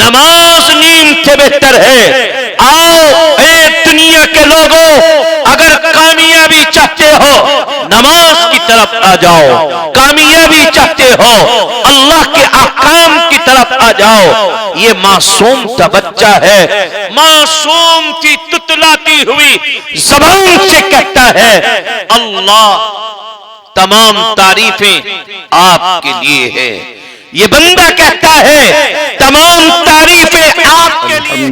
نماز نیند سے بہتر ہے۔ آؤ اے دنیا کے لوگوں، اگر کامیابی چاہتے ہو نماز کی طرف آ جاؤ، کامیابی چاہتے ہو اللہ کے احکام کی طرف آ جاؤ۔ یہ معصوم تھا بچہ ہے، معصوم کی تتلاتی ہوئی زبان سے کہتا ہے اللہ تمام تعریفیں آپ کے لیے ہے۔ یہ بندہ کہتا ہے تمام تعریفیں آپ کے لیے۔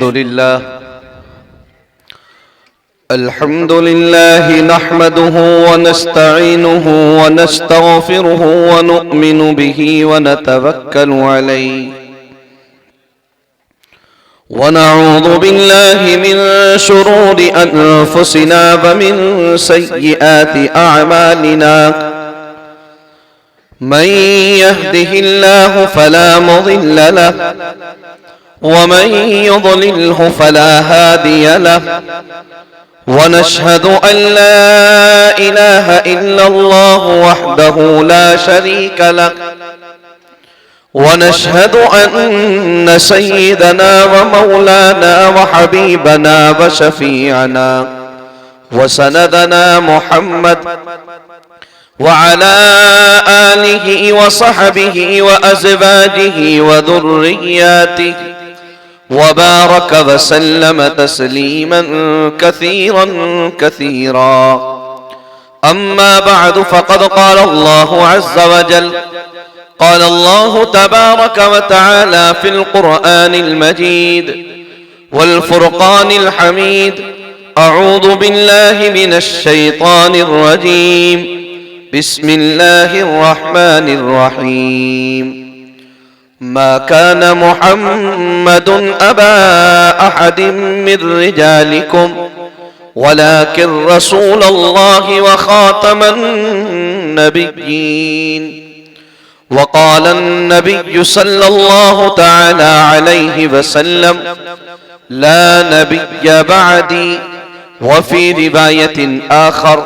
الحمد لله نحمده ونستعينه ونستغفره ونؤمن به ونتوكل عليه ونعوذ بالله من شرور أنفسنا ومن سيئات أعمالنا من يهده الله فلا مضل له ومن يضلله فلا هادي له ونشهد أن لا إله إلا الله وحده لا شريك له ونشهد أن سيدنا ومولانا وحبيبنا وشفيعنا وسندنا محمد وعلى آله وصحبه وأزواجه وذرياته وبارك وسلم تسليما كثيرا كثيرا أما بعد فقد قال الله عز وجل قال الله تبارك وتعالى في القرآن المجيد والفرقان الحميد أعوذ بالله من الشيطان الرجيم بسم الله الرحمن الرحيم ما كان محمد أبا أحد من رجالكم ولكن رسول الله وخاتم النبيين وقال النبي صلى الله تعالى عليه وسلم لا نبي بعدي وفي رواية آخر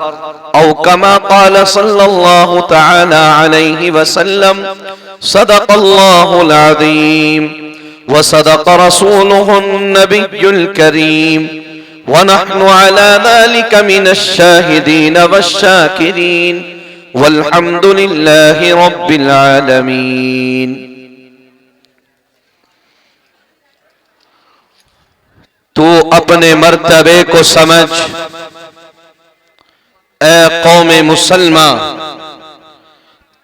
أو كما قال صلى الله تعالى عليه وسلم صدق الله العظيم وصدق رسوله النبي الكريم ونحن على ذلك من الشاهدين والشاكرين والحمد لله رب العالمين۔ تو اپنے مرتبے کو سمجھ اے قوم مسلمہ،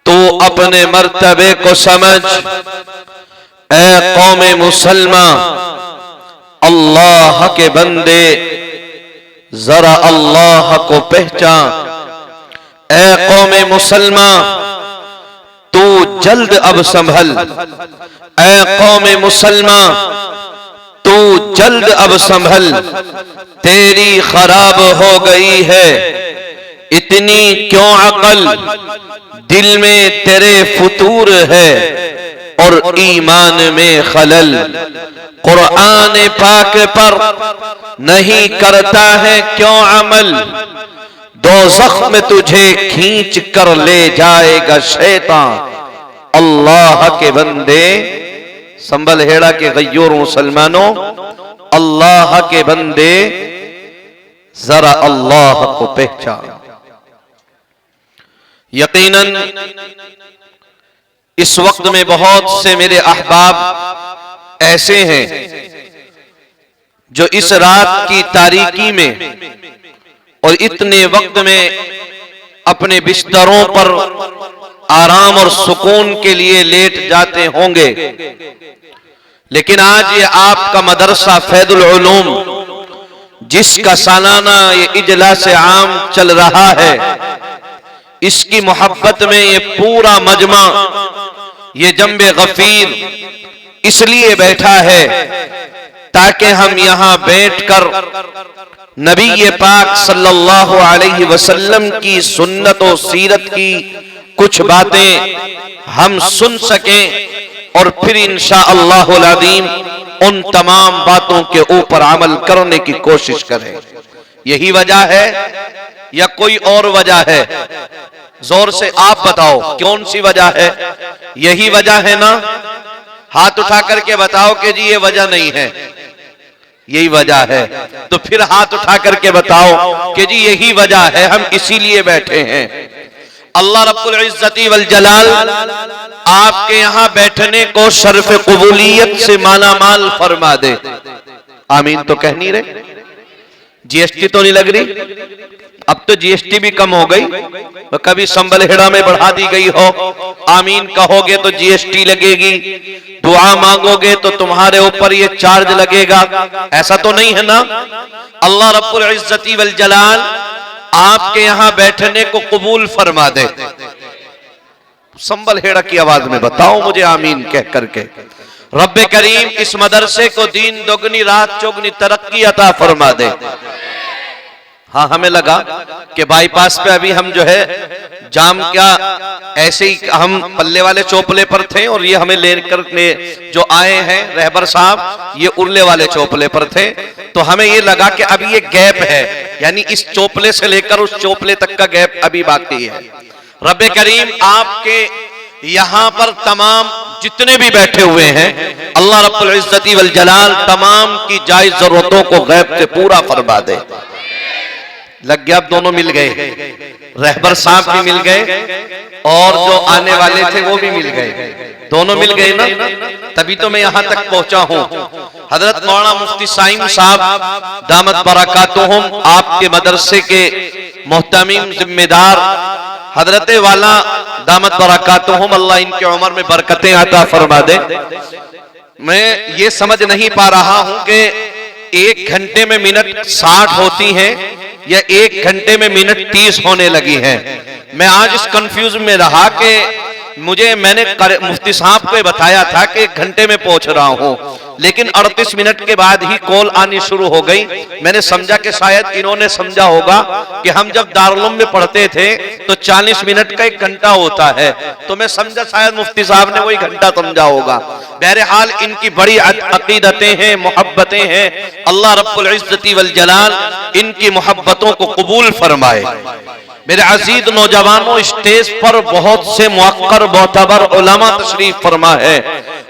تو اپنے مرتبے کو سمجھ اے قوم مسلمہ، اللہ کے بندے ذرا اللہ کو پہچان۔ اے قوم مسلمہ تو جلد اب سنبھل، اے قوم مسلمہ تو جلد اب سنبھل، تیری خراب ہو گئی ہے اتنی کیوں عقل، دل میں تیرے فتور ہے اور ایمان میں خلل، قرآن پاک پر نہیں کرتا ہے کیوں عمل، دوزخ میں تجھے کھینچ کر لے جائے گا شیطان۔ اللہ کے بندے سنبھل ہیڑا کے غیور مسلمانوں، اللہ کے بندے ذرا اللہ کو پہچان۔ یقیناً اس وقت میں بہت سے میرے احباب ایسے ہیں جو اس رات کی تاریکی میں اور اتنے وقت میں اپنے بستروں پر آرام اور سکون کے لیے لیٹ جاتے ہوں گے، لیکن آج یہ آپ کا مدرسہ فیض العلوم جس کا سالانہ یہ اجلاس عام چل رہا ہے، اس کی محبت میں یہ پورا مجمع، یہ جنب غفیر اس لیے بیٹھا ہے تاکہ ہم یہاں بیٹھ کر نبی پاک صلی اللہ علیہ وسلم کی سنت و سیرت کی کچھ باتیں ہم سن سکیں اور پھر انشاءاللہ العظیم ان تمام باتوں کے اوپر عمل کرنے کی کوشش کریں۔ یہی وجہ ہے یا کوئی اور وجہ ہے؟ زور سے آپ بتاؤ کون سی وجہ ہے؟ یہی وجہ ہے نا؟ ہاتھ اٹھا کر کے بتاؤ کہ جی یہ وجہ نہیں ہے، یہی وجہ ہے، تو پھر ہاتھ اٹھا کر کے بتاؤ کہ جی یہی وجہ ہے، ہم اسی لیے بیٹھے ہیں۔ اللہ رب العزت والجلال آپ کے یہاں بیٹھنے کو شرف قبولیت سے مالا مال فرما دے۔ آمین تو کہہ نہیں رہے؟ جی ایس ٹی تو نہیں لگ رہی؟ اب تو جی ایس ٹی بھی کم ہو گئی، کبھی سنبل ہیڑا میں بڑھا دی گئی ہو، آمین کہو گے تو جی ایس ٹی لگے گی، دعا مانگو گے تو تمہارے اوپر یہ چارج لگے گا، ایسا تو نہیں ہے نا؟ اللہ رب العزت والجلال آپ کے یہاں بیٹھنے کو قبول فرما دے۔ سنبل ہیڑا کی آواز میں بتاؤ مجھے آمین کہہ کر کے۔ رب کریم اس مدرسے کو دین دوگنی رات چوگنی ترقی عطا فرما دے۔ ہاں ہمیں لگا کہ بائی پاس پہ ابھی ہم جو ہے جام کیا ایسے ہی ہم پلے والے چوپلے پر تھے، اور یہ ہمیں لے کر جو آئے ہیں رہبر صاحب یہ ارلے والے چوپلے پر تھے، تو ہمیں یہ لگا کہ ابھی یہ گیپ ہے، یعنی اس چوپلے سے لے کر اس چوپلے تک کا گیپ ابھی باقی ہے۔ رب کریم آپ کے یہاں پر تمام جتنے بھی بیٹھے ہوئے ہیں اللہ رب العزت والجلال تمام کی جائز ضرورتوں کو غیب سے پورا فرما دے۔ لگ گیا، اب دونوں مل گئے، رہبر صاحب بھی مل گئے اور جو آنے والے تھے وہ بھی مل گئے، دونوں مل گئے نا، تبھی تو میں یہاں تک پہنچا ہوں۔ حضرت مولانا مفتی سائم صاحب دامت برکاتہم آپ کے مدرسے کے محتمم ذمہ دار حضرت والا دامت برکاتہم، اللہ ان کے عمر میں برکتیں عطا فرما دے۔ میں یہ سمجھ نہیں پا رہا ہوں کہ 1 گھنٹے میں منٹ 60 ہوتی ہیں یا 1 گھنٹے میں منٹ 30 ہونے لگی ہیں۔ میں آج اس کنفیوز میں رہا کہ میں نے مفتی صاحب کو بتایا تھا کہ 1 گھنٹے میں پہنچ رہا ہوں، لیکن 38 منٹ کے بعد ہی کال آنی شروع ہو گئی۔ میں نے سمجھا کہ شاید انہوں نے سمجھا ہوگا کہ ہم جب دارالعلوم میں پڑھتے تھے تو 40 منٹ کا 1 گھنٹہ ہوتا ہے، تو میں سمجھا شاید مفتی صاحب نے وہی گھنٹہ سمجھا ہوگا۔ بہرحال ان کی بڑی عقیدتیں ہیں، محبتیں ہیں، اللہ رب العزت والجلال ان کی محبتوں کو قبول فرمائے۔ میرے عزیز نوجوانوں، اسٹیج پر بہت سے موقر معتبر علماء تشریف فرما ہے،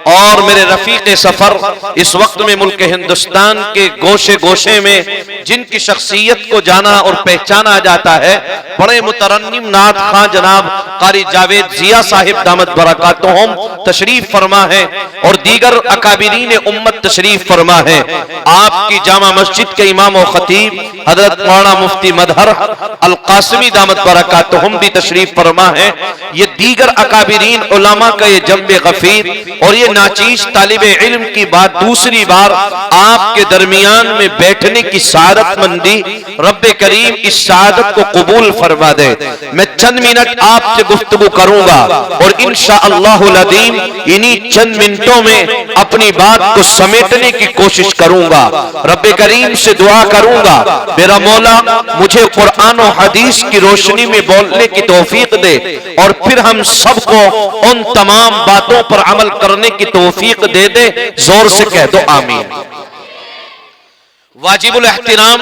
اور میرے رفیق سفر اس وقت میں ملک ہندوستان کے گوشے گوشے میں جن کی شخصیت کو جانا اور پہچانا جاتا ہے، بڑے مترنم نعت خواں جناب قاری جاوید ضیاء صاحب دامت برکاتہم تشریف فرما ہے، اور دیگر اکابرین امت تشریف فرما ہے۔ آپ کی جامع مسجد کے امام و خطیب حضرت مولانا مفتی مظہر القاسمی دامت برکاتہم بھی تشریف فرما ہے۔ یہ دیگر اکابرین علماء کا یہ جنب غفیر اور یہ ناچیز طالب علم کی بات دوسری بار آپ کے درمیان میں بیٹھنے کی سعادت مندی، رب کریم اس سعادت کو قبول فرما دے۔ میں چند منٹ آپ سے گفتگو کروں گا اور انشاءاللہ العظیم انہی چند منٹوں میں اپنی بات کو سمیٹنے کی کوشش کروں گا۔ رب کریم سے دعا کروں گا میرا مولا مجھے قرآن و حدیث کی روشنی میں بولنے کی توفیق دے، اور پھر ہم سب کو ان تمام باتوں پر عمل کرنے کی توفیق دے دے۔ زور سے کہہ دو آمین۔ واجب الاحترام،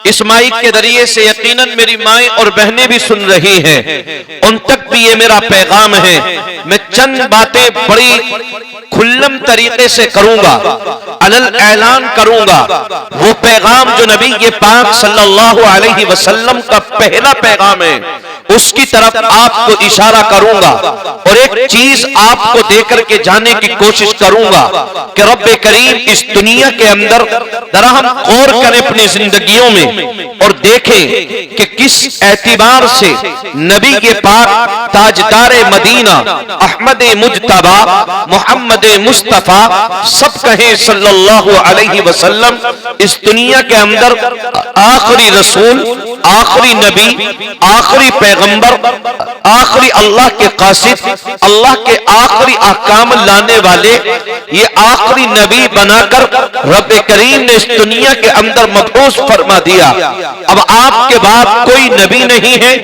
اس مائک کے ذریعے سے یقیناً میری مائیں اور بہنیں بھی سن رہی ہیں، ان تک بھی یہ میرا پیغام ہے۔ میں چند باتیں بڑی کھلم طریقے سے کروں گا، علل اعلان کروں گا۔ وہ پیغام جو نبی پاک صلی اللہ علیہ وسلم کا پہلا پیغام ہے، اس کی طرف آپ کو اشارہ کروں گا، اور ایک چیز آپ کو دے کر کے جانے کی کوشش کروں گا کہ رب کریم اس دنیا کے اندر ذرا ہم غور کریں اپنی زندگیوں میں اور دیکھیں کہ کس اعتبار سے نبی کے پاک تاجدار مدینہ احمد مجتبی محمد مصطفیٰ سب کہیں صلی اللہ علیہ وسلم اس دنیا کے اندر آخری رسول، آخری نبی، آخری پیغمبر، آخری اللہ کے قاصد، اللہ کے آخری احکام لانے والے، یہ آخری نبی بنا کر رب کریم نے اس دنیا کے اندر مبعوث فرما دیا۔ اب آپ کے بعد کوئی نبی نہیں ہے،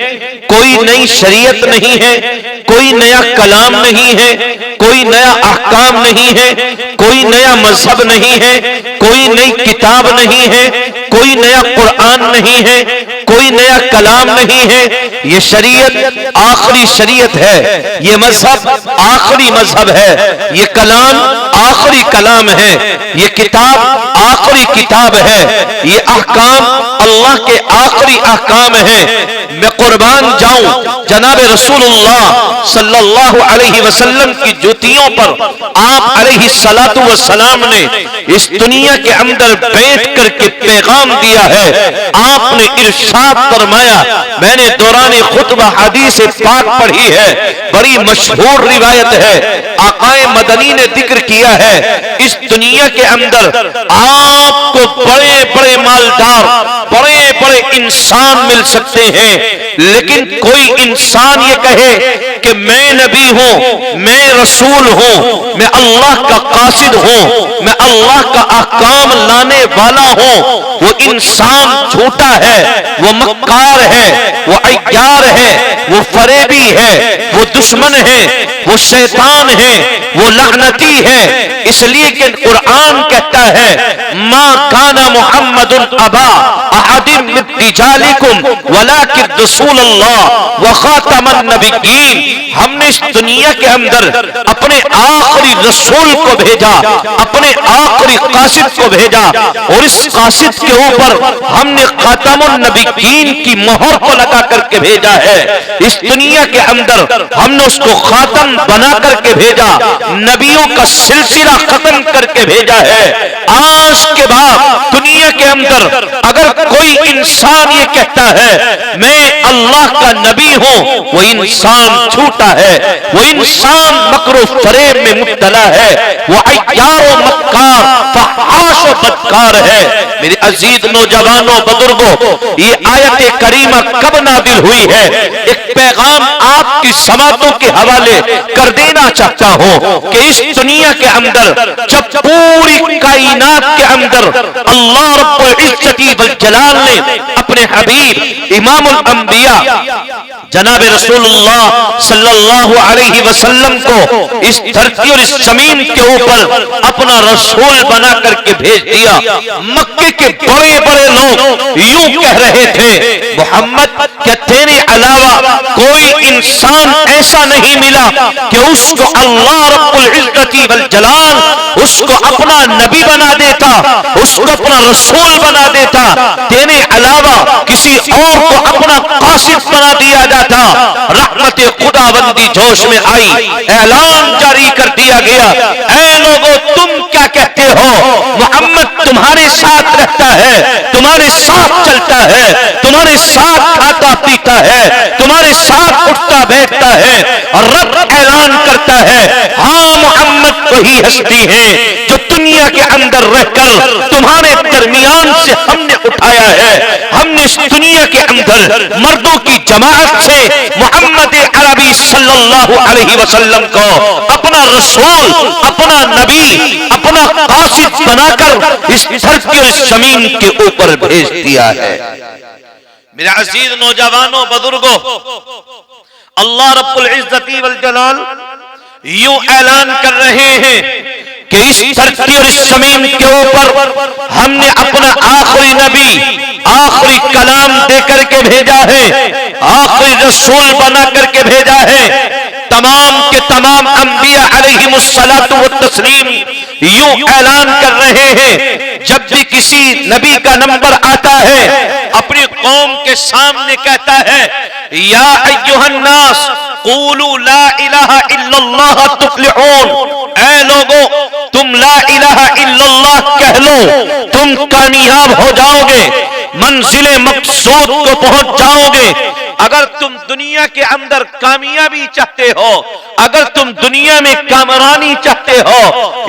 کوئی نئی شریعت نہیں ہے، کوئی نیا کلام نہیں ہے، کوئی نیا احکام نہیں ہے، کوئی نیا مذہب نہیں ہے، کوئی نئی کتاب نہیں ہے، کوئی نیا قرآن نہیں ہے، کوئی نیا کلام نہیں ہے۔ یہ شریعت آخری شریعت ہے، یہ مذہب آخری مذہب ہے، یہ کلام آخری کلام ہے، یہ کتاب آخری کتاب ہے، یہ احکام اللہ کے آخری احکام ہیں۔ میں قربان جاؤں جناب رسول اللہ صلی اللہ علیہ وسلم کی جوتیوں پر آپ علیہ الصلوۃ والسلام نے اس دنیا کے اندر بیٹھ کر کے پیغام دیا ہے۔ آپ نے ارشاد فرمایا، میں نے دوران خطبہ حدیث پاک پڑھی ہے، بڑی مشہور روایت ہے، آقا مدنی نے ذکر کیا ہے، اس دنیا کے اندر آپ کو بڑے بڑے مالدار، بڑے بڑے انسان مل سکتے ہیں، لیکن کوئی انسان یہ کہے کہ میں نبی ہوں، میں رسول ہوں، میں اللہ کا قاصد ہوں، میں اللہ کا احکام لانے والا ہوں، وہ انسان جھوٹا ہے، وہ مکار ہے، وہ عیار ہے، وہ فریبی ہے، وہ دشمن ہے، وہ شیطان ہے، وہ لعنتی ہے۔ اس لیے کہ قرآن کہتا ہے ما کان محمد ابا احد من رجالکم ولکن رسول اللہ وخاتم النبیین۔ ہم نے اس دنیا کے اندر اپنے آخری رسول کو بھیجا، اپنے آخری قاصد کو بھیجا، اور اس قاصد کے اوپر ہم نے خاتم النبیین کی مہر کو لگا کر کے بھیجا ہے۔ اس دنیا کے اندر ہم نے اس کو خاتم بنا کر کے بھیجا، نبیوں کا سلسلہ ختم کر کے بھیجا ہے۔ آج کے بعد دنیا کے اندر اگر کوئی انسان یہ کہتا ہے میں اللہ کا نبی ہوں، وہ انسان جھوٹا ہے، وہ انسان مکر و فریب میں مبتلا ہے، وہ عیار و مکار، فحاش و بدکار ہے۔ میرے عزیز نوجوانوں، بزرگوں، یہ آیت کریمہ کب نازل ہوئی ہے؟ ایک پیغام آپ کی سماعتوں کے حوالے کر دینا چاہتا ہوں کہ اس دنیا کے اندر جب پوری کائنات کے اندر اللہ رب العزت والجلال نے اپنے حبیب امام الانبیاء جناب رسول اللہ صلی اللہ علیہ وسلم کو اس دھرتی اور اس زمین کے اوپر اپنا رسول بنا کر کے بھیج دیا، مکے کے بڑے بڑے لوگ یوں کہہ رہے تھے محمد کیا تیرے علاوہ کوئی انسان ایسا نہیں ملا کہ اس کو اللہ رب العزت والجلال اس کو اپنا نبی بنا دیتا، اس کو اپنا رسول بنا دیتا، تیرے علاوہ کسی اور کو اپنا قاصد بنا دیا جاتا۔ رحمت خداوندی جوش میں آئی، اعلان جاری کر دیا گیا، اے لوگوں تم کیا کہتے ہو؟ محمد تمہارے ساتھ رہتا ہے، تمہارے ساتھ چلتا ہے، تمہارے ساتھ کھاتا پیتا ہے، تمہارے ساتھ اٹھتا بیٹھتا ہے، اور رب اعلان کرتا ہے ہاں محمد وہی ہستی ہے جو دنیا کے اندر رہ کر تمہارے درمیان سے ہم نے اٹھایا ہے۔ ہم نے اس دنیا کے اندر مردوں کی جماعت سے محمد عربی صلی اللہ علیہ وسلم کو اپنا رسول، اپنا نبی، اپنا قاصد بنا کر اس دھرتی اور اس زمین کے اوپر بھیج دیا ہے۔ میرے عزیز نوجوانوں، بزرگوں، اللہ رب العزت والجلال یوں اعلان کر رہے ہیں کہ اس دھرتی اور اس زمین کے اوپر ہم نے اپنا آخری نبی، آخری کلام دے کر کے بھیجا ہے، آخری رسول بنا کر کے بھیجا ہے۔ تمام کے تمام انبیاء علیہم الصلاۃ والتسلیم یوں اعلان کر رہے ہیں، جب بھی کسی نبی کا نمبر آتا ہے اپنی قوم کے سامنے کہتا ہے یا ایھا الناس قولوا لا الہ الا اللہ تفلحون، اے لوگوں تم لا الہ الا اللہ کہہ لو، تم کامیاب ہو جاؤ گے، منزل مقصود کو پہنچ جاؤ گے۔ اگر تم دنیا کے اندر کامیابی چاہتے ہو، اگر تم دنیا میں کامرانی چاہتے ہو،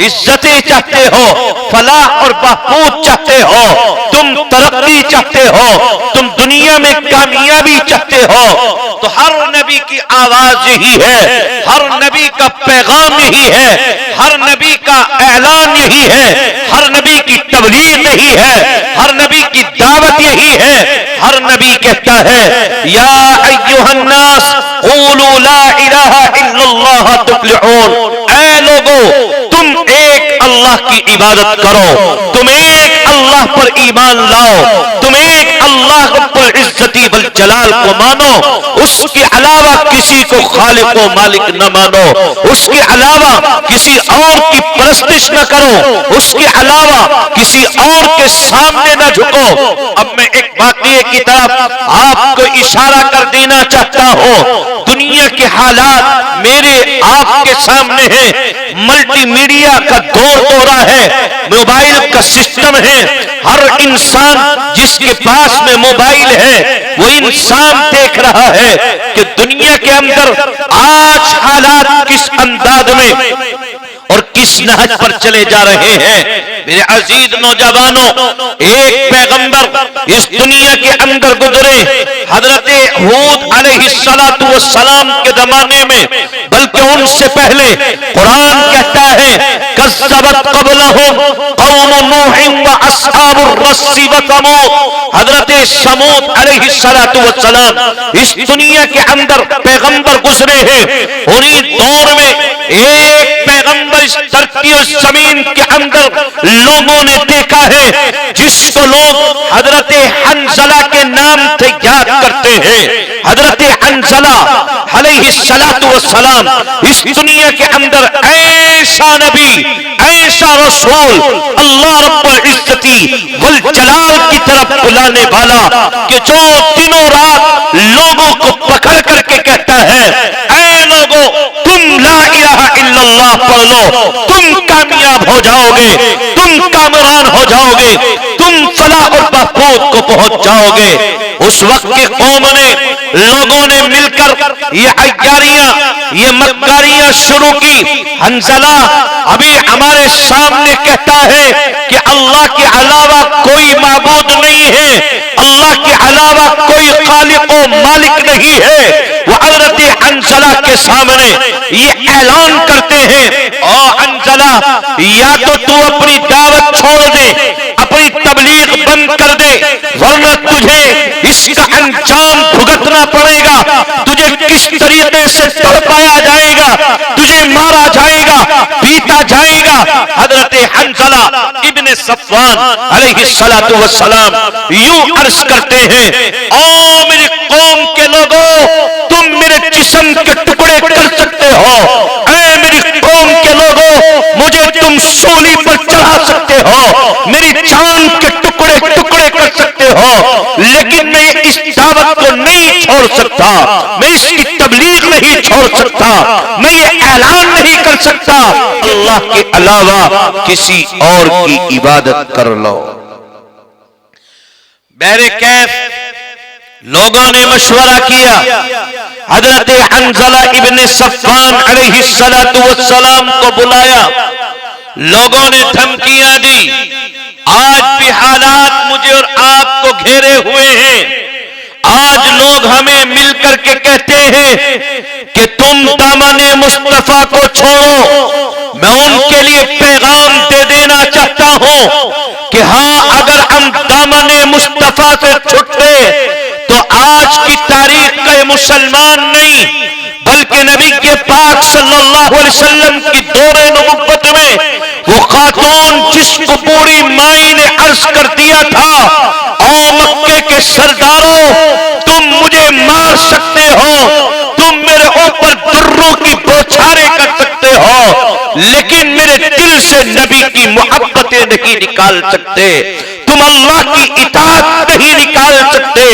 عزتیں چاہتے ہو، فلاح اور بہبود چاہتے ہو، تم ترقی چاہتے ہو، تم دنیا میں کامیابی چاہتے ہو، تو ہر نبی کی آواز یہی ہے، ہر نبی کا پیغام یہی ہے، ہر نبی کا اعلان یہی ہے، ہر نبی کی تبلیغ یہی ہے، ہر نبی کی دعوت یہی ہے۔ ہر نبی کہتا ہے یا ایھا الناس قولوا لا الہ الا اللہ تفلحون، اے لوگو تم ایک اللہ کی عبادت کرو، تم ایک اللہ پر ایمان لاؤ، تم ایک اللہ رب العزت والجلال کو مانو، مانو، اس کے علاوہ کسی کو خالق و مالک نہ مانو، اس کے علاوہ کسی اور کی پرستش نہ کرو، اس کے علاوہ کسی اور کے سامنے نہ جھکو۔ اب میں ایک واقعے کی طرف آپ کو اشارہ کر دینا چاہتا ہوں۔ دنیا کے حالات میرے آپ کے سامنے ہیں، ملٹی میڈیا کا دور ہو رہا ہے، موبائل کا سسٹم ہے، ہر انسان جس کے پاس میں موبائل ہے وہ انسان دیکھ رہا ہے کہ دنیا کے اندر آج حالات کس انداز میں اور کس نہج پر چلے جا رہے ہیں۔ میرے عزیز نوجوانوں، ایک پیغمبر اس دنیا کے اندر گزرے، حضرت ہود علیہ السلام کے زمانے میں، بلکہ ان سے پہلے قرآن کہتا ہے کذبت قبلہم قوم نوح واصحاب الرس وثمود۔ حضرت سمود علیہ السلام اس دنیا کے اندر پیغمبر گزرے ہیں۔ انہی دور میں ایک پیغمبر اس دھرتی و زمین کے اندر لوگوں نے دیکھا ہے جس کو لوگ حضرت حنظلہ کے نام سے یاد کرتے ہیں۔ حضرت حنظلہ علیہ السلام اس دنیا کے اندر ایسا نبی، ایسا رسول، اللہ رب العزتی والجلال کی طرف بلانے والا کہ جو دنوں رات لوگوں کو پکڑ کر کے کہتا ہے اے لوگوں تم لا الہ الا اللہ پڑھ لو، تم کامیاب ہو جاؤ گے، تم کامران ہو جاؤ گے، تم فلاح اور بہبود کو پہنچ جاؤ گے۔ اس وقت کی قوم نے، لوگوں نے مل کر یہ عیاریاں، یہ مکاریاں شروع کی۔ حنظلہ ابھی ہمارے سامنے کہتا ہے کہ اللہ کے علاوہ کوئی معبود نہیں ہے، اللہ کے علاوہ کوئی خالق و مالک نہیں ہے۔ وہ حضرت حنظلہ کے سامنے یہ اعلان کرتے ہیں او حنظلہ یا تو اپنی دعوت چھوڑ دے، اپنی تبلیغ بند کر دے، ورنہ تجھے اس کا انجام بھگتنا پڑے گا، تجھے کس طریقے سے تڑپایا جائے گا، تجھے مارا جائے گا، پیٹا جائے گا۔ حضرت حنظلہ ابن صفوان علیہ السلام یوں عرض کرتے ہیں او میری قوم کے لوگوں تم میرے جسم کے ٹکڑے کر سکتے ہو، اے میری قوم کے لوگوں مجھے تم سولی پر چڑھا سکتے ہو، میری جان کے ٹکڑے ٹکڑے کر سکتے ہو، لیکن میں اس دعوت کو نہیں چھوڑ سکتا، میں اس کی تبلیغ نہیں چھوڑ سکتا، میں یہ اعلان نہیں کر سکتا اللہ کے علاوہ کسی اور کی عبادت کر لو۔ بہرکیف لوگوں نے مشورہ کیا، حضرت حنظلہ ابن صفوان علیہ السلام کو بلایا، لوگوں نے دھمکیاں دی، آج بھی حالات مجھے اور آپ کو گھیرے ہوئے ہیں، آج لوگ ہمیں مل کر کے کہتے ہیں کہ تم دامن مصطفیٰ کو چھوڑو۔ میں ان کے لیے پیغام دے دینا چاہتا ہوں کہ ہاں اگر ہم دامن مصطفیٰ سے چھٹے تو آج کی تاریخ کا یہ مسلمان نہیں بلکہ نبی کے پاک صلی اللہ علیہ وسلم کی دور نبوت میں وہ خاتون جس کو پوری مائی نے عرض کر دیا تھا او مکے کے سرداروں تم مجھے مار سکتے ہو، تم میرے اوپر دروں کی بوچھاریں کر سکتے ہو، لیکن میرے دل سے نبی کی محبتیں نہیں نکال سکتے، تم اللہ کی اطاعت نہیں نکال سکتے۔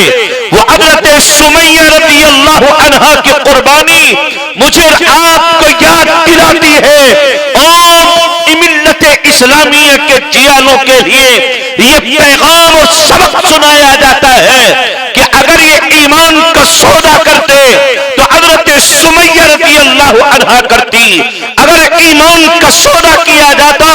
وہ حضرت سمیہ رضی اللہ عنہا کی قربانی مجھے آپ کو یاد دلاتی ہے اور ملت اسلامیہ کے جیالوں کے لیے یہ پیغام اور سبق سنایا جاتا ہے کہ اگر یہ ایمان کا سودا کرتے تو حضرت سمیہ رضی اللہ عنہا کرتی، اگر ایمان کا سودا کیا جاتا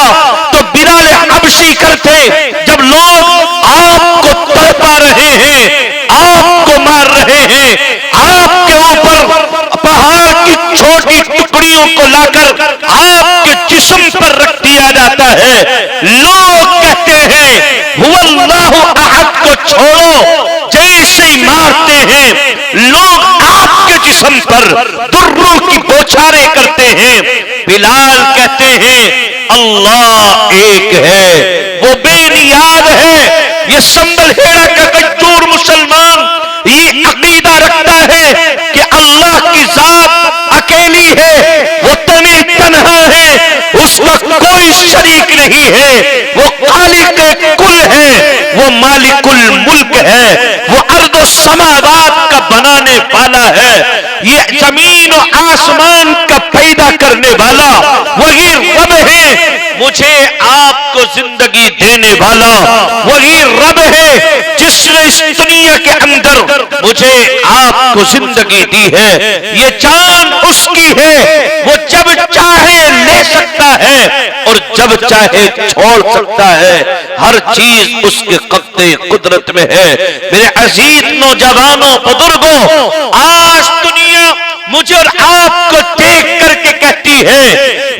تو بلال حبشی کرتے۔ جب لوگ آپ کو تڑپا رہے ہیں، آپ کو مار رہے ہیں، آپ کے اوپر پہاڑ کی چھوٹی ٹکڑیوں کو لا کر آپ کے جسم پر رکھ دیا جاتا ہے، لوگ کہتے ہیں هو اللہ احد کو چھوڑو، جیسے ہی مارتے ہیں لوگ آپ کے جسم پر دروں کی بوچھاریں کرتے ہیں، بلال کہتے ہیں اللہ ایک ہے، وہ بے نیاز ہے۔ یہ سنبل ہیرا کا کجور مسلمان یہ عقیدہ رکھتا ہے نہیں ہے، وہ خالق کل ہے، وہ مالک الملک ہے، وہ ارض و سماوات کا بنانے والا ہے، یہ زمین و آسمان کا پیدا کرنے والا وہی رب ہے، مجھے آپ کو زندگی دینے والا وہی رب ہے جس نے اس دنیا کے اندر مجھے آپ کو زندگی دی ہے، یہ جان اس کی ہے، وہ جب چاہے لے سکتا ہے اور جب چاہے چھوڑ سکتا ہے، ہر چیز اس کے قبضے قدرت میں ہے۔ میرے عزیز نوجوانوں، بزرگوں، آج دنیا مجھے اور آپ کو دیکھ کر کے کہتی ہے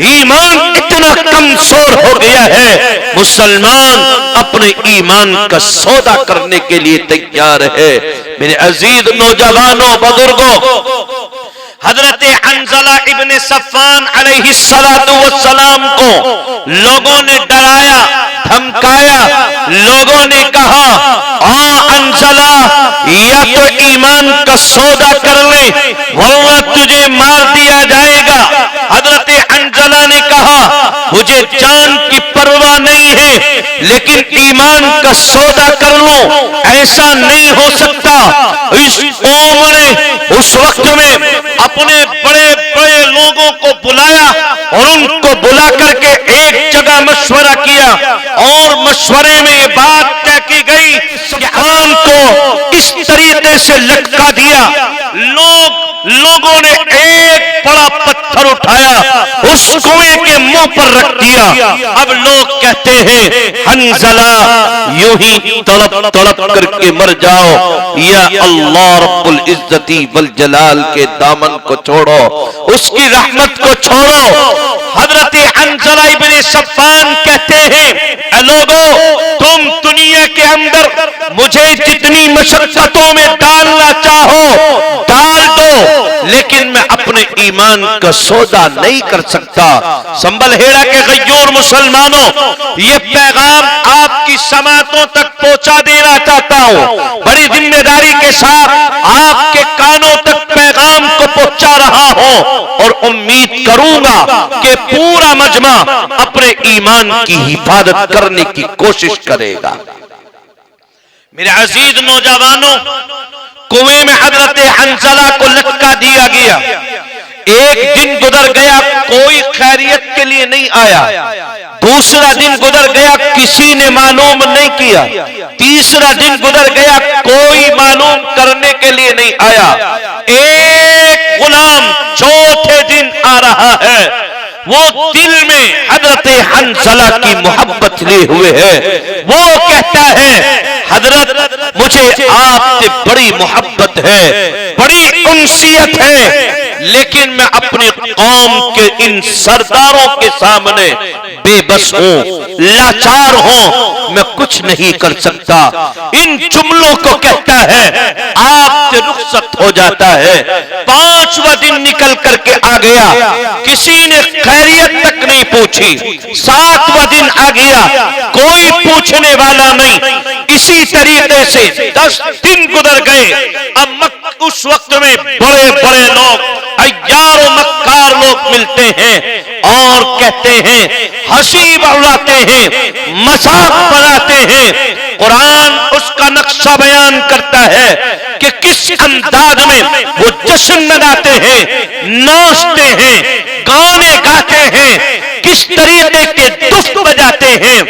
ایمان اتنا کمزور ہو گیا ہے، مسلمان اپنے ایمان کا سودا کرنے کے لیے تیار ہے۔ میرے عزیز نوجوانوں، بزرگوں، حضرت حنظلہ ابن صفان علیہ السلام کو لوگوں نے ڈرایا، دھمکایا، لوگوں نے کہا حنظلہ یا تو ایمان کا سودا کر لے ورنہ تجھے مار دیا جائے گا۔ حضرت حنظلہ نے کہا مجھے جان کی پرواہ نہیں ہے لیکن ایمان کا سودا کر لوں، ایسا نہیں ہو سکتا۔ اس قوم نے اس وقت میں اپنے بڑے بڑے لوگوں کو بلایا اور ان کو بلا کر کے ایک جگہ مشورہ کیا اور مشورے میں یہ بات طے کی گئی کہ عوام کو اس طریقے سے لٹکا دیا۔ لوگوں نے ایک بڑا پتھر اٹھایا، اس کنویں کے منہ پر رکھ دیا۔ اب لوگ کہتے ہیں حنظلہ یوں ہی تڑپ تڑپ کر کے مر جاؤ، یا اللہ رب العزتی والجلال کے دامن کو چھوڑو، اس کی رحمت کو چھوڑو۔ حضرت حنظلہ ابن صفان کہتے ہیں اے لوگو، تم دنیا کے اندر مجھے جتنی مشقتوں میں ڈالنا چاہو ڈال دو، لیکن میں اپنے ایمان کا سودا نہیں کر سکتا۔ سنبل ہیڑا کے غیور مسلمانوں، یہ پیغام آپ کی سماعتوں تک پہنچا دینا چاہتا ہوں، بڑی ذمہ داری کے ساتھ آپ کے کانوں تک پیغام کو پہنچا رہا ہوں اور امید کروں گا کہ پورا مجمع اپنے ایمان کی حفاظت کرنے کی کوشش کرے گا۔ میرے عزیز نوجوانوں، کنویں میں حضرت حنظلہ کو لٹکا دیا گیا۔ ایک دن گزر گیا، کوئی خیریت کے لیے نہیں آیا۔ دوسرا دن گزر گیا، کسی نے معلوم نہیں کیا۔ تیسرا دن گزر گیا، کوئی معلوم کرنے کے لیے نہیں آیا۔ ایک غلام چوتھے دن آ رہا ہے، وہ دل میں حضرت حنظلہ کی محبت لیے ہوئے ہے، وہ کہتا ہے حضرت مجھے آپ سے بڑی محبت ہے، بڑی انسیت ہے، لیکن میں اپنی قوم کے ان سرداروں کے سامنے بے بس ہوں، لاچار ہوں، میں کچھ نہیں کر سکتا۔ ان جملوں کو کہتا ہے، آپ سے رخصت ہو جاتا ہے۔ 5واں دن نکل کر کے آ گیا، کسی نے خیریت تک نہیں پوچھی۔ 7واں دن آ گیا، کوئی پوچھنے والا نہیں۔ اسی طریقے سے 10 دن گزر گئے۔ اب اس وقت میں بڑے بڑے لوگ، عیار و مکار لوگ ملتے ہیں اور کہتے ہیں، ہنسی اڑاتے ہیں، مذاق بناتے ہیں۔ قرآن اس کا نقشہ بیان کرتا ہے کہ کس انداز میں وہ جشن مناتے ہیں، ناچتے ہیں، گانے گاتے ہیں، کس طریقے کے دف بجاتے ہیں۔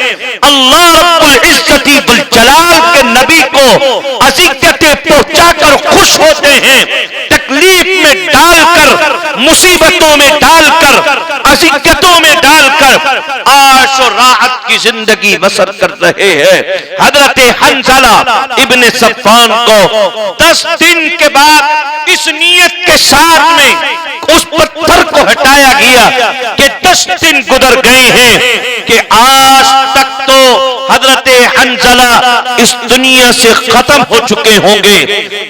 اللہ رب العزتی والجلال کے نبی کو اذیتیں پہنچا کر خوش ہوتے ہیں، تکلیف میں ڈال کر، مصیبتوں میں ڈال کر، اذیتوں میں ڈال کر عاش و راحت کی زندگی بسر کر رہے ہیں۔ حضرت حنظلہ ابن صفان کو 10 دن کے بعد اس نیت کے ساتھ میں اس پتھر کو ہٹایا گیا کہ 10 دن گزر گئے ہیں کہ آج تک تو حضرت حنظلہ اس دنیا سے ختم ہو چکے ہوں گے،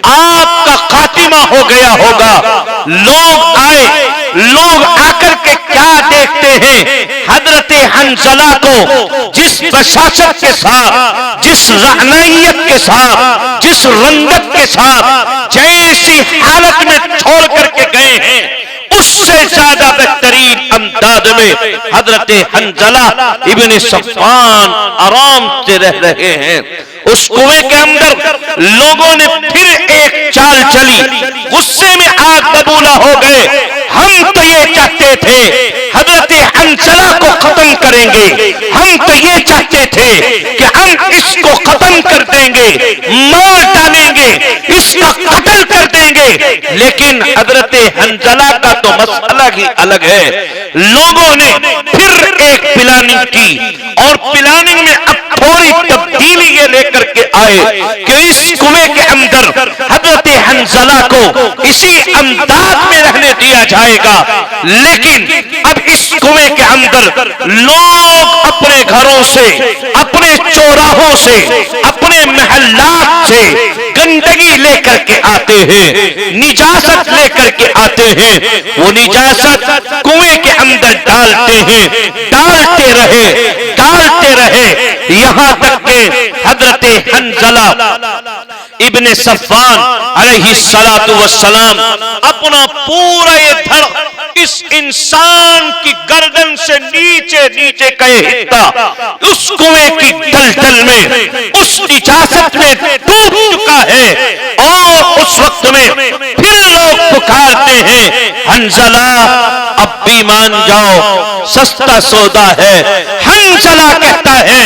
آپ کا خاتمہ ہو گیا ہوگا۔ لوگ آئے، لوگ آ کر کے کیا دیکھتے ہیں؟ حضرت حنظلہ کو جس بشاشت کے ساتھ، جس رعنائیت کے ساتھ، جس رنگت کے ساتھ، جیسی حالت میں چھوڑ کر کے گئے ہیں، اس سے زیادہ بہترین انداز میں حضرت حنظلہ ابن صفوان آرام سے رہ رہے ہیں۔ اس کنویں کے اندر لوگوں نے پھر ایک چال چلی، غصے میں آگ ببولا ہو گئے۔ ہم تو یہ چاہتے تھے حضرت حنظلہ کو ختم کریں گے، ہم تو یہ چاہتے تھے کہ ہم اس کو ختم کر دیں گے، مار ڈالیں گے، اس کا قتل کر دیں گے، لیکن حضرت حنظلہ کا تو مسئلہ ہی الگ ہے۔ لوگوں نے پھر ایک پلاننگ کی، اور پلاننگ میں اب تھوڑی تبدیلی یہ لے کر کے آئے کہ اس کنویں کے اندر حضرت حنظلہ کو اسی انداز میں رہنے دیا جائے گا، لیکن اب اس کنویں کے اندر لوگ اپنے گھروں سے، اپنے چوراہوں سے، اپنے محلات سے گندگی لے کر کے آتے ہیں، نجاست لے کر کے آتے ہیں، وہ نجاست کنویں کے اندر ڈالتے ہیں، ڈالتے رہے یہاں تک کہ حضرت حنظلہ ابن صفوان علیہ السلام اپنا پورا یہ دھڑ اس انسان کی گردن سے نیچے کا یہ حصہ اس کنویں کی دلدل میں، اس نجاست میں ڈوب چکا ہے، اور اس وقت میں پھر لوگ پکارتے ہیں حنظلہ اب بھی مان جاؤ، سستا سودا ہے۔ حنظلہ کہتا ہے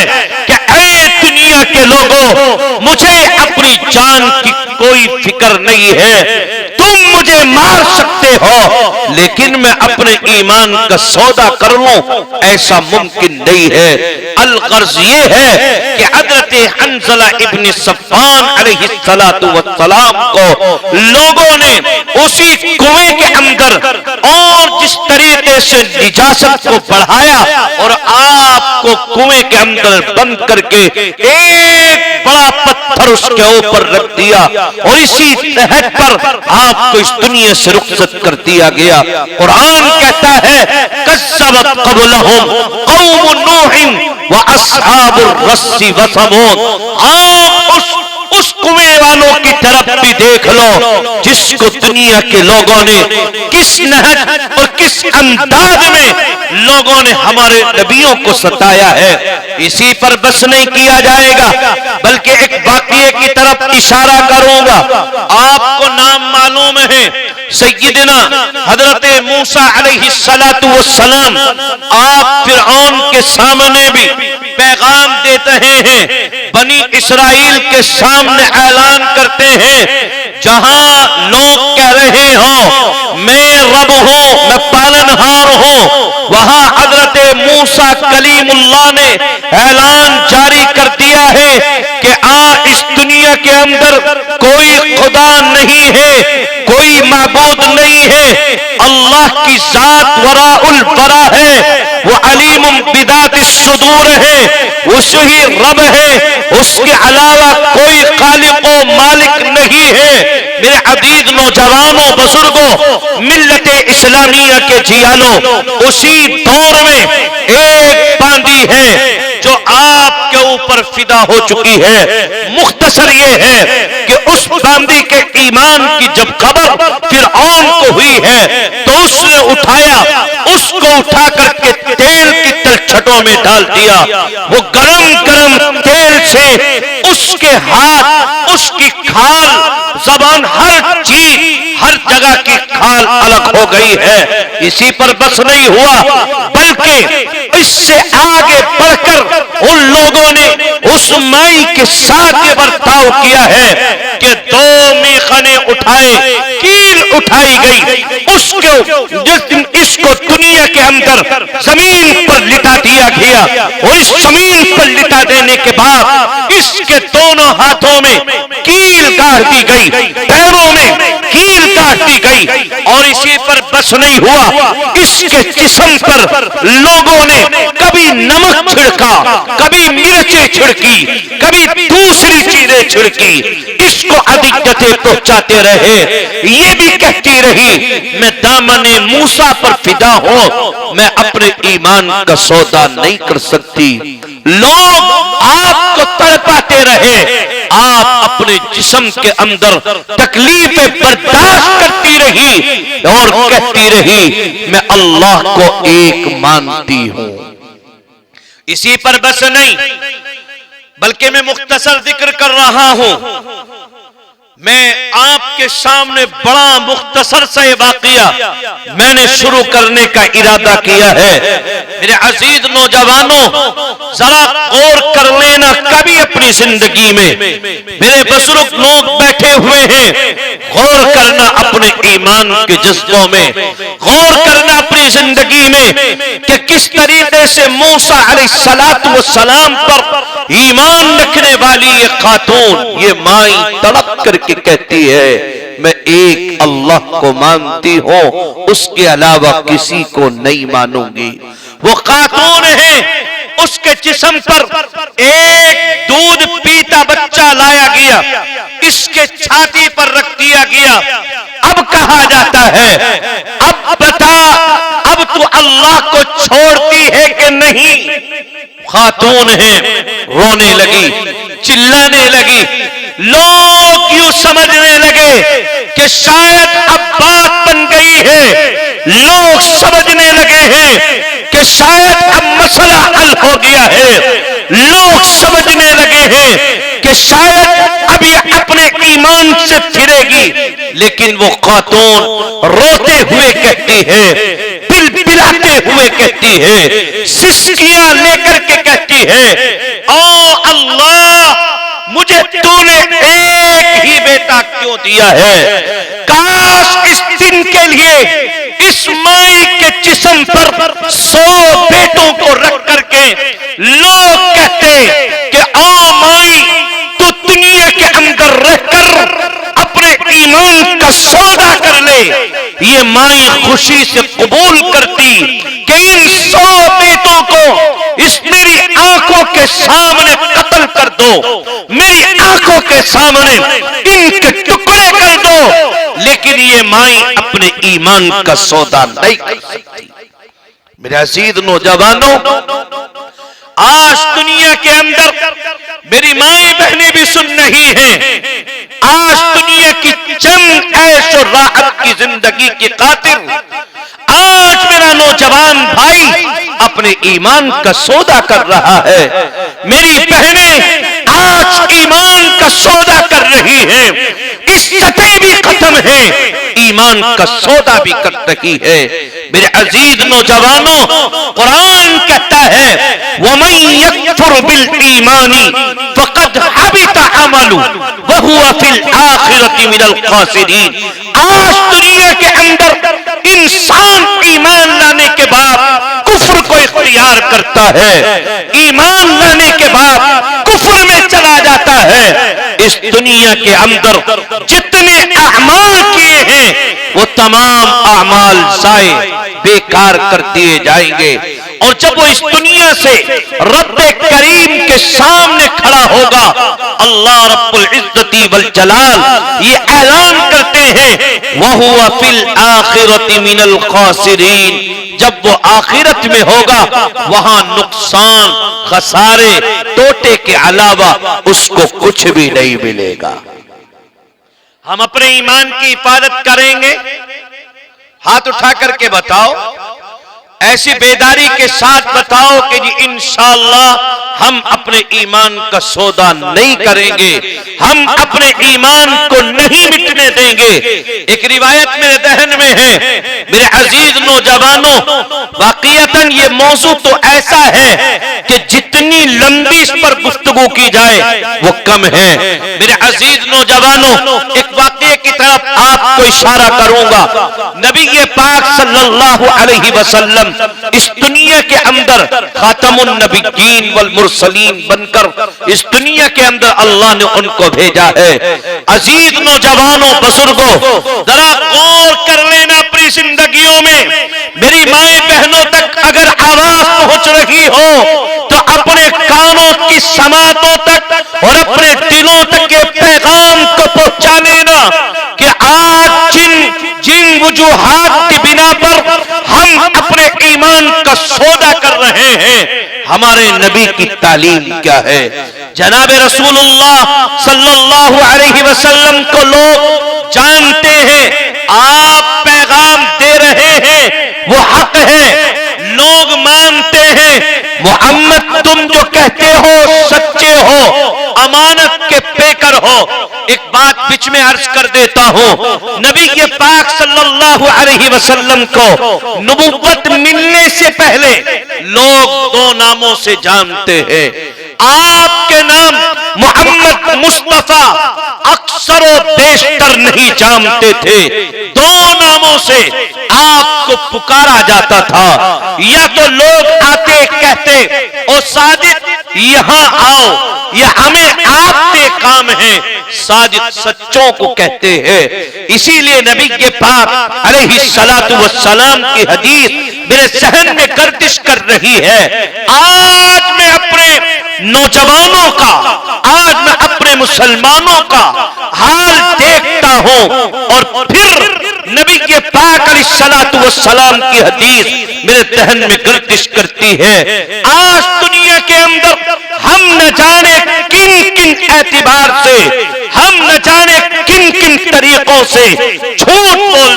کہ اے دنیا کے لوگوں، مجھے اپنی جان کی کوئی فکر نہیں ہے، تم مجھے مار سکتے ہو، لیکن میں اپنے ایمان کا سودا کر لوں ایسا ممکن نہیں ہے۔ الغرض یہ ہے کہ حضرت حنظلہ ابن صفوان علیہ السلام کو لوگوں نے اسی کنویں کے اندر اور جس طریقے سے نجاست کو بڑھایا اور آپ کو کنویں کے اندر بند کر کے ایک بڑا پتھر اس کے اوپر رکھ دیا، اور اسی تحت پر آپ کو اس دنیا سے رخصت کر دیا گیا۔ قرآن کہتا ہے کذبت قبلہم قوم نوح واصحاب الرس وثمود۔ آپ اس کنویں والوں کی طرف بھی دیکھ لو جس کو دنیا کے لوگوں نے کس نہج اور کس انداز میں لوگوں نے ہمارے نبیوں کو ستایا ہے۔ اسی پر بس نہیں کیا جائے گا، بلکہ ایک واقعے کی طرف اشارہ کروں گا۔ آپ کو نام معلوم ہے سیدنا حضرت موسیٰ علیہ السلام، آپ فرعون کے سامنے بھی پیغام دیتے ہیں، بنی اسرائیل کے سامنے اعلان کرتے ہیں، جہاں لوگ کہہ رہے ہوں میں رب ہوں، میں پالنہار ہوں، وہاں حضرت موسیٰ کلیم اللہ نے اعلان جاری کر دیا ہے کہ اس دنیا کے اندر کوئی خدا نہیں ہے، کوئی معبود نہیں ہے، اللہ کی ذات وراء البرا ہے، وہ علیم بذات الصدور ہے، وہی رب ہے، اس کے علاوہ کوئی خالق و مالک نہیں ہے۔ میرے عزیز نوجوانوں، بزرگوں، ملت اسلامیہ کے جیالوں، اسی دور میں ایک باندی ہے جو آپ کے اوپر فدا ہو چکی ہے۔ مختصر یہ ہے کہ اس باندی کے ایمان کی جب خبر فرعون کو ہوئی ہے تو اس نے اٹھایا، اس کو اٹھا کر کے تیل کی تلچھٹوں میں ڈال دیا، وہ گرم تیل سے اس کے ہاتھ، اس کی کھال، زبان، ہر چیز، ہر جگہ کی کھال الگ ہو گئی ہے۔ اسی پر بس نہیں ہوا، بلکہ اس سے آگے بڑھ کر ان لوگوں نے اس مائی کے ساتھ یہ برتاؤ کیا ہے کہ 2 میخانے اٹھائے، کیل اٹھائی گئی، اس کو دنیا کے اندر زمین پر لٹا دیا گیا، اور اس زمین پر لٹا دینے کے بعد اس کے دونوں ہاتھوں میں کیل گاڑ دی گئی، پیروں میں کیل گاڑ دی گئی، اور اسی پر بس نہیں ہوا، اس کے جسم پر لوگوں نے کبھی نمک چھڑکا، کبھی مرچیں چھڑکی، کبھی دوسری چیزیں چھڑکی، اس کو اذیتیں پہنچاتے رہے۔ یہ بھی کہتی رہی میں دامن موسیٰ پر فدا ہوں، میں اپنے ایمان کا سودا نہیں کر سکتی۔ لوگ آپ کو تڑپاتے رہے، آپ اپنے جسم کے اندر تکلیفیں برداشت کرتی رہی اور کہتی رہی میں اللہ کو ایک مانتی ہوں۔ اسی پر بس نہیں بلکہ میں مختصر ذکر کر رہا ہوں۔ میں آپ کے سامنے بڑا مختصر سا واقعہ میں نے شروع کرنے کا ارادہ کیا ہے۔ میرے عزیز نوجوانوں، ذرا غور کر لینا کبھی اپنی زندگی میں، میرے بزرگ لوگ بیٹھے ہوئے ہیں، غور کرنا اپنے ایمان کے جذبوں میں، غور کرنا اپنی زندگی میں کہ کس طریقے سے موسیٰ علیہ السلام پر ایمان رکھنے والی یہ خاتون، یہ مائی تڑپ کر کے کہتی ہے میں ایک اللہ کو مانتی ہوں، اس کے علاوہ کسی کو نہیں مانوں گی۔ وہ خاتون ہے، اس کے جسم پر ایک دودھ پیتا بچہ لایا گیا، اس کے چھاتی پر رکھ دیا گیا۔ اب کہا جاتا ہے اب بتا اب تو اللہ کو چھوڑتی ہے کہ نہیں؟ خاتون ہے، رونے لگی، چلانے لگی۔ لوگ یوں سمجھنے لگے کہ شاید اب بات بن گئی ہے، لوگ سمجھنے لگے ہیں کہ شاید اب مسئلہ حل ہو گیا ہے، لوگ سمجھنے لگے ہیں کہ شاید اب یہ اپنے ایمان سے پھرے گی۔ لیکن وہ خاتون روتے ہوئے کہتی ہے، بل بلاتے ہوئے کہتی ہے، سسکیاں لے کر کے کہتی ہے او اللہ، مجھے تو نے ایک ہی بیٹا کیوں دیا ہے؟ کاش اس دن کے لیے اس مائی کے جسم پر 100 بیٹوں کو رکھ کر کے لوگ کہتے کہ او مائی تو دنیا کے اندر رہ کر اپنے ایمان کا سودا کر لے۔ یہ مائی خوشی سے قبول کرتی کہ ان 100 بیٹوں کو اس میری آنکھوں کے سامنے قتل کر دو، میری آنکھوں کے سامنے ان کے ٹکڑے کر دو، لیکن یہ مائی اپنے ایمان کا سودا نہیں کر سکتی۔ میرے عزیز نوجوانوں، آج دنیا کے اندر میری مائیں بہنیں بھی سن رہی ہیں، آج دنیا کی چند عیش و راحت کی زندگی کی خاطر آج میرا نوجوان بھائی اپنے ایمان کا سودا کر رہا ہے، میری بہنیں آج ایمان کا سودا کر رہی ہیں، عزتیں بھی ختم ہیں، ایمان کا سودا بھی کر رہی ہے۔ میرے عزیز نوجوانوں، قرآن کہتا ہے وَمَن يَكْفُرْ بِالْإِيمَانِ فَقَدْ حَبِطَ عَمَلُهُ وَهُوَ فِي الْآخِرَةِ مِنَ الْخَاسِرِينَ۔ آج دنیا کے اندر انسان ایمان لانے کے بعد کفر کو اختیار کرتا ہے، ایمان لانے کے بعد کفر میں چلا جاتا ہے۔ اس دنیا کے اندر جتنے اعمال کیے ہیں وہ تمام اعمال ضائع بیکار کر دیے جائیں گے، اور جب وہ اس دنیا سے رب کریم کے سامنے کھڑا ہوگا، اللہ رب العزت والجلال یہ اعلان کرتے ہیں وَهُوَ فِي الْآخِرَةِ مِنَ الْخَاسِرِينَ۔ جب وہ آخرت میں ہوگا وہاں نقصان، خسارے، ٹوٹے کے علاوہ اس کو کچھ بھی نہیں ملے گا۔ ہم اپنے ایمان کی حفاظت کریں گے؟ ہاتھ اٹھا کر کے بتاؤ، ایسی بیداری کے ساتھ بتاؤ کہ جی انشاءاللہ ہم اپنے ایمان کا سودا نہیں کریں گے، ہم اپنے ایمان کو نہیں مٹنے دیں گے۔ ایک روایت میرے ذہن میں ہے، میرے عزیز نوجوانوں، واقعتاً یہ موضوع تو ایسا ہے کہ جتنی لمبی اس پر گفتگو کی جائے وہ کم ہے۔ میرے عزیز نوجوانوں، ایک واقعے کی طرف آپ کو اشارہ کروں گا۔ نبی پاک صلی اللہ علیہ وسلم اس دنیا کے اندر خاتم النبیین والمرسلین بن کر اس دنیا کے اندر اللہ نے ان کو بھیجا ہے۔ عزیز نوجوانوں، بزرگوں، ذرا غور کر لینا اپنی زندگیوں میں، میری مائیں بہنوں تک اگر آواز پہنچ رہی ہو تو اپنے کانوں کی سماعتوں تک اور اپنے دلوں تک کے پیغام کو پہنچا لینا کہ آج جن وجوہات کی بنا پر ہم اپنے ایمان کا سودا کر رہے ہیں، ہمارے نبی کی تعلیم کیا ہے، جناب رسول اللہ صلی اللہ علیہ وسلم کو لوگ جانتے ہیں، آپ پیغام دے رہے ہیں وہ حق ہے، لوگ مانتے ہیں محمد تم جو کہتے ہو سچے ہو، امانت کے پیکر ہو۔ ایک بات بیچ میں عرض کر دیتا ہوں، نبی پاک صلی اللہ علیہ وسلم کو نبوت ملنے سے پہلے لوگ دو ناموں سے جانتے ہیں۔ آپ کے نام محمد مصطفیٰ اکثر و بیشتر نہیں جانتے تھے، دو ناموں سے آپ کو پکارا جاتا تھا۔ یا تو لوگ آتے کہتے او صادق یہاں آؤ، یہ ہمیں آپ کے کام ہیں، صادق سچوں کو کہتے ہیں۔ اسی لیے نبی کے پاک علیہ السلام کی حدیث میرے ذہن میں گردش کر رہی ہے۔ آج میں اپنے نوجوانوں کا، آج میں اپنے مسلمانوں کا حال دیکھتا ہوں، اور پھر نبی کے پاک علیہ السلام کی حدیث میرے ذہن میں گردش کرتی ہے۔ آج دنیا کے اندر ہم نہ جانے کن کن اعتبار سے، ہم نہ جانے کن کن طریقوں سے جھوٹ بول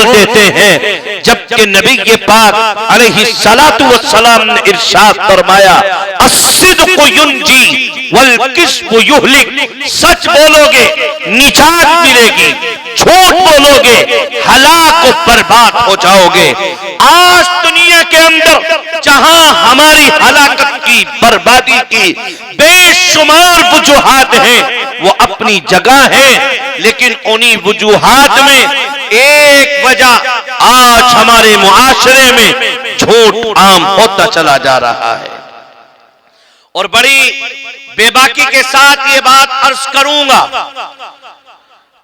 دیتے ہیں، جبکہ نبی پاک علیہ السلام نے ارشاد فرمایا الصدق ینجی والکذب یہلک، سچ بولو گے نجات ملے گی، جھوٹ بولو گے ہلاک و برباد ہو جاؤ گے۔ آج دنیا کے اندر جہاں ہماری ہلاکت کی، بربادی کی بے شمار وجوہات ہیں، وہ اپنی جگہ ہیں، لیکن انہی وجوہات میں ایک وجہ آج ہمارے معاشرے میں جھوٹ عام ہوتا چلا جا رہا ہے۔ اور بڑی بے باکی کے ساتھ یہ بات عرض کروں گا،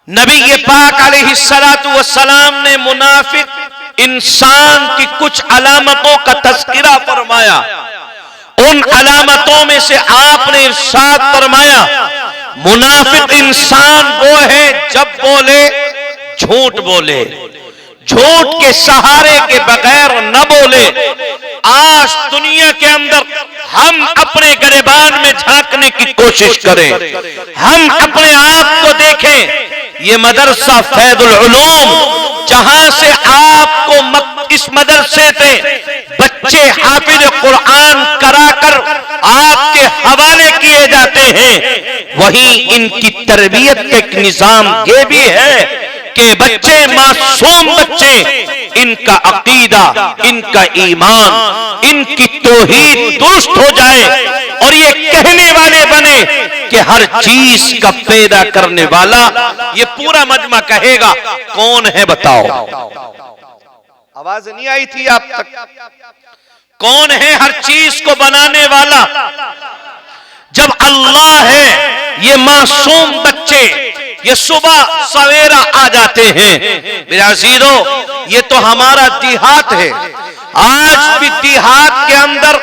نبی پاک علیہ السلام نے منافق انسان کی کچھ علامتوں کا تذکرہ فرمایا۔ ان علامتوں میں سے آپ نے ارشاد فرمایا منافق انسان وہ ہے جب بولے جھوٹ بولے، جھوٹ کے سہارے کے بغیر نہ بولے۔ آج دنیا کے اندر ہم اپنے گریبان میں جھانکنے کی کوشش کریں، ہم اپنے آپ کو دیکھیں۔ یہ مدرسہ فیض العلوم جہاں سے آپ کو اس مدرسے سے بچے حافظ قرآن کرا کر آپ کے حوالے کیے جاتے ہیں، وہیں ان کی تربیت کا ایک نظام یہ بھی ہے کہ بچے معصوم بچے، ان کا عقیدہ، ان کا ایمان، ان کی توحید درست ہو جائے، اور یہ کہنے والے بنے کہ ہر چیز کا پیدا کرنے والا، یہ پورا مجمع کہے گا کون ہے بتاؤ؟ آواز نہیں آئی تھی آپ تک؟ کون ہے ہر چیز کو بنانے والا؟ جب اللہ ہے، یہ معصوم بچے یہ صبح سویرا آ جاتے ہیں۔ میرے عزیزو، یہ تو ہمارا دیہات ہے۔ آج بھی دیہات کے اندر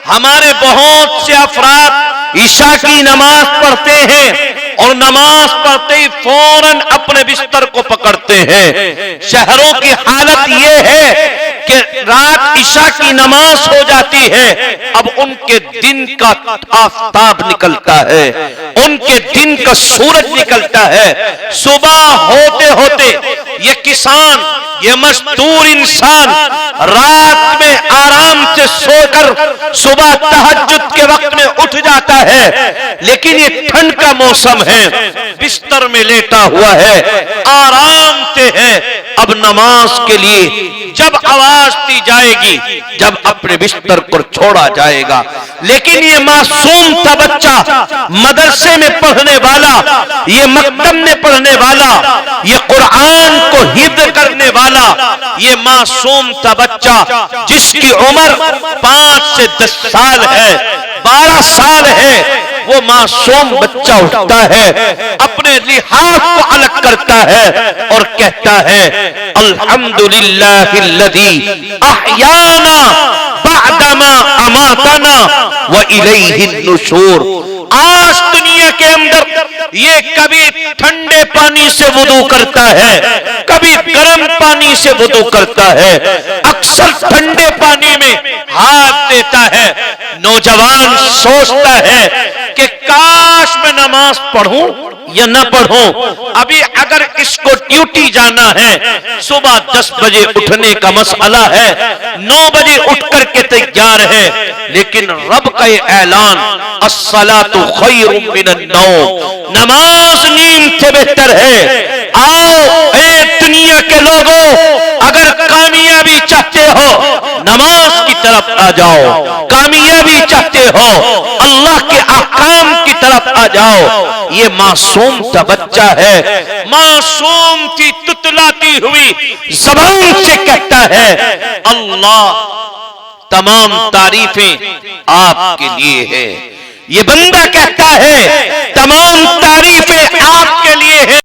ہمارے بہت سے افراد عشاء کی نماز پڑھتے ہیں، اور نماز پڑھتے ہی فوراً اپنے بستر کو پکڑتے ہیں۔ شہروں کی حالت یہ ہے کہ رات عشاء کی نماز ہو جاتی ہے، اب ان کے دن کا آفتاب نکلتا ہے، ان کے دن کا سورج نکلتا ہے۔ صبح ہوتے ہوتے یہ کسان، یہ مزدور انسان رات میں آرام سے سو کر صبح تہجد کے وقت میں اٹھ جاتا ہے، لیکن یہ ٹھنڈ کا موسم ہے، بستر میں لیٹا ہوا ہے، آرام سے ہے۔ اب نماز کے لیے جب آواز دی جائے گی، جب اپنے بستر پر چھوڑا جائے گا، لیکن یہ معصوم تھا بچہ، مدرسے میں پڑھنے والا، یہ مکتب میں پڑھنے والا، یہ قرآن کو حفظ کرنے والا، یہ معصوم تھا بچہ جس کی عمر 5 سے 10 سال ہے، 12 سال ہے۔ وہ معصوم بچہ اٹھتا ہے، اپنے لحاظ کو الگ کرتا ہے اور کہتا ہے الحمدللہ الذی احیانا بعدما اماتنا والیہ النشور۔ آج دنیا کے اندر یہ کبھی ٹھنڈے پانی سے وضو کرتا ہے، کبھی گرم پانی سے وضو کرتا ہے، اکثر ٹھنڈے پانی میں ہاتھ دیتا ہے۔ نوجوان سوچتا ہے کہ کاش نماز پڑھوں یا نہ پڑھوں، ابھی اگر اس کو ڈیوٹی جانا ہے صبح 10 بجے اٹھنے کا مسئلہ ہے، 9 بجے اٹھ کر کے تیار ہے، لیکن رب کا یہ اعلان الصلاۃ خیر من النوم، نماز نیند سے بہتر ہے۔ آؤ اے دنیا کے لوگوں، اگر کامیابی چاہتے ہو نماز کی طرف آ جاؤ، کامیابی چاہتے ہو اللہ کے احکام کی طرف آ جاؤ۔ یہ معصوم کا بچہ ہے، معصوم کی تتلاتی ہوئی زبان سے کہتا ہے اللہ تمام تعریفیں آپ کے لیے ہے۔ یہ بندہ کہتا ہے تمام تعریفیں آپ کے لیے ہے۔